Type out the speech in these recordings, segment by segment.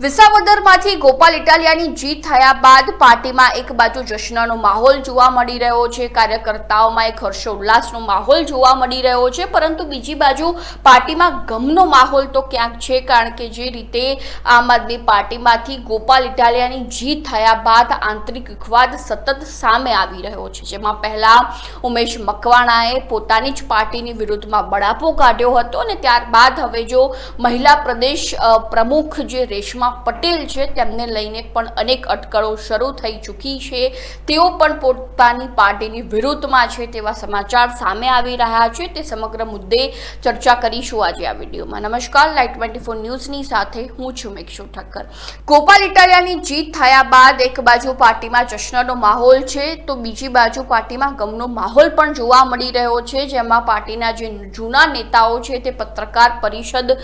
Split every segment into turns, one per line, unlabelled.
વિસાવદરમાંથી ગોપાલ ઇટાલિયાની જીત થયા બાદ પાર્ટીમાં એક બાજુ જશ્નનો માહોલ જોવા મળી રહ્યો છે, કાર્યકર્તાઓમાં એક હર્ષોલ્લાસનો માહોલ જોવા મળી રહ્યો છે, પરંતુ બીજી બાજુ પાર્ટીમાં ગમનો માહોલ તો ક્યાંક છે, કારણ કે જે રીતે આમ આદમી પાર્ટીમાંથી ગોપાલ ઇટાલિયાની જીત થયા બાદ આંતરિક વિખવાદ સતત સામે આવી રહ્યો છે, જેમાં પહેલા ઉમેશ મકવાણાએ પોતાની જ પાર્ટીની વિરુદ્ધમાં બળાપો કાઢ્યો હતો અને ત્યારબાદ હવે જો મહિલા પ્રદેશ પ્રમુખ જે રેશમા પટેલ છે તેમને લઈને પણ અનેક અટકળો શરૂ થઈ ચૂકી છે, તેઓ પણ પોતાની પાર્ટીની વિરુદ્ધમાં છે તેવા સમાચાર સામે આવી રહ્યા છે। તે સમગ્ર મુદ્દે ચર્ચા કરીશું આજે આ વિડીયોમાં। નમસ્કાર, લાઈટ 24 ન્યૂઝની સાથે હું છું મેક્ષુ ઠક્કર। ગોપાલ ઇટાલિયાની જીત થયા બાદ એક બાજુ પાર્ટીમાં જશ્નનો માહોલ છે તો બીજી બાજુ પાર્ટીમાં ગમનો માહોલ પણ જોવા મળી રહ્યો છે, જેમાં પાર્ટીના જે જૂના નેતાઓ છે તે પત્રકાર પરિષદ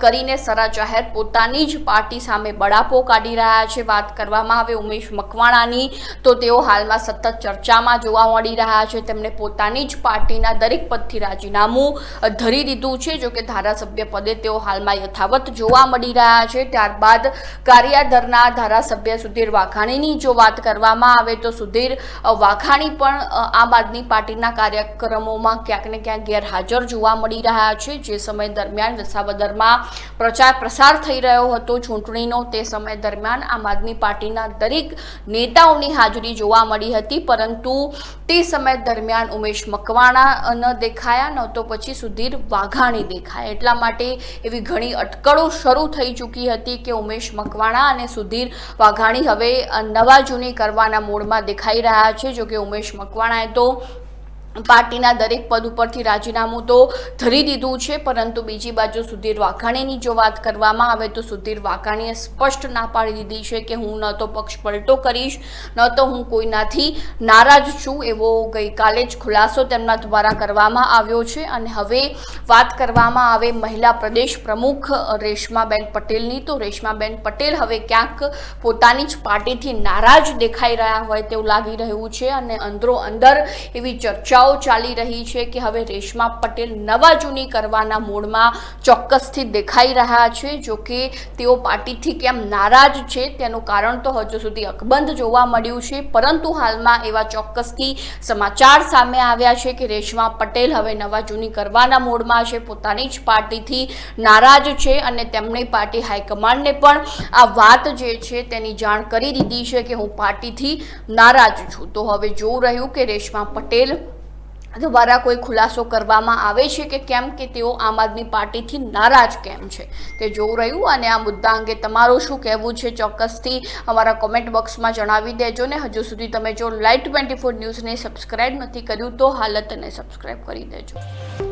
કરીને સરા જાહેર પોતાની જ પાર્ટી સામે બળાપો કાઢી રહ્યા છે। વાત કરવામાં આવે ઉમેશ મકવાણાની તો તેઓ હાલમાં સતત ચર્ચામાં જોવા મળી રહ્યા છે। તેમણે પોતાની જ પાર્ટીના દરેક પદથી રાજીનામું ધરી દીધું છે, જો કે ધારાસભ્ય પદે તેઓ હાલમાં યથાવત જોવા મળી રહ્યા છે। ત્યારબાદ કાર્યાધરના ધારાસભ્ય સુધીર વાઘાણીની જો વાત કરવામાં આવે તો સુધીર વાઘાણી પણ આમ આદમી પાર્ટીના કાર્યક્રમોમાં ક્યાંક ને ક્યાંક ગેરહાજર જોવા મળી રહ્યા છે। જે સમય દરમિયાન વિસાવદરમાં પ્રચાર પ્રસાર થઈ રહ્યો હતો ચૂંટણીનો, તે સમય દરમિયાન આમ આદમી પાર્ટીના દરેક નેતાઓની હાજરી જોવા મળી હતી, પરંતુ તે સમય દરમિયાન ઉમેશ મકવાણા ન દેખાયા, ન તો પછી સુધીર વાઘાણી દેખાયા। એટલા માટે એવી ઘણી અટકળો શરૂ થઈ ચૂકી હતી કે ઉમેશ મકવાણા અને સુધીર વાઘાણી હવે નવા જૂની કરવાના મૂડમાં દેખાઈ રહ્યા છે। જો કે ઉમેશ મકવાણાએ તો પાર્ટીના દરેક પદ ઉપરથી રાજીનામું તો ધરી દીધું છે, પરંતુ બીજી બાજુ સુધીર વાઘાણીની જો વાત કરવામાં આવે તો સુધીર વાઘાણીએ સ્પષ્ટ ના પાડી દીધી છે કે હું ન તો પક્ષ પલટો કરીશ, ન તો હું કોઈનાથી નારાજ છું, એવો ગઈકાલે જ ખુલાસો તેમના દ્વારા કરવામાં આવ્યો છે। અને હવે વાત કરવામાં આવે મહિલા પ્રદેશ પ્રમુખ રેશમાબેન પટેલની, તો રેશમાબેન પટેલ હવે ક્યાંક પોતાની જ પાર્ટીથી નારાજ દેખાઈ રહ્યા હોય તેવું લાગી રહ્યું છે અને અંદરો અંદર એવી ચર્ચાઓ ચાલી રહી છે કે હવે રેશમા પટેલ નવા જૂની કરવાના મૂડમાં ચોક્કસથી દેખાઈ રહ્યા છે। જો કે તેઓ પાર્ટીથી કેમ નારાજ છે તેનું કારણ તો હજુ સુધી અકબંધ જોવા મળ્યું છે, પરંતુ હાલમાં એવા ચોક્કસથી સમાચાર સામે આવ્યા છે કે રેશમા પટેલ હવે નવા જૂની કરવાના મૂડમાં છે, પોતાની જ પાર્ટીથી નારાજ છે અને તેમની પાર્ટી હાઈકમાન્ડને પણ આ વાત જે છે તેની જાણ કરી દીધી છે કે હું પાર્ટીથી નારાજ છું। તો હવે જોવું રહ્યું કે રેશમા પટેલ દ્વારા કોઈ ખુલાસો કરવામાં આવે છે કે કેમ, કે તેઓ આમ આદમી પાર્ટીથી નારાજ કેમ છે તે જોવું રહ્યું। અને આ મુદ્દા અંગે તમારું શું કહેવું છે ચોક્કસથી અમારા કોમેન્ટ બોક્સમાં જણાવી દેજો ને હજુ સુધી તમે જો લાઈટ 24 ન્યૂઝને સબસ્ક્રાઈબ નથી કર્યું તો હાલ તેને સબસ્ક્રાઈબ કરી દેજો।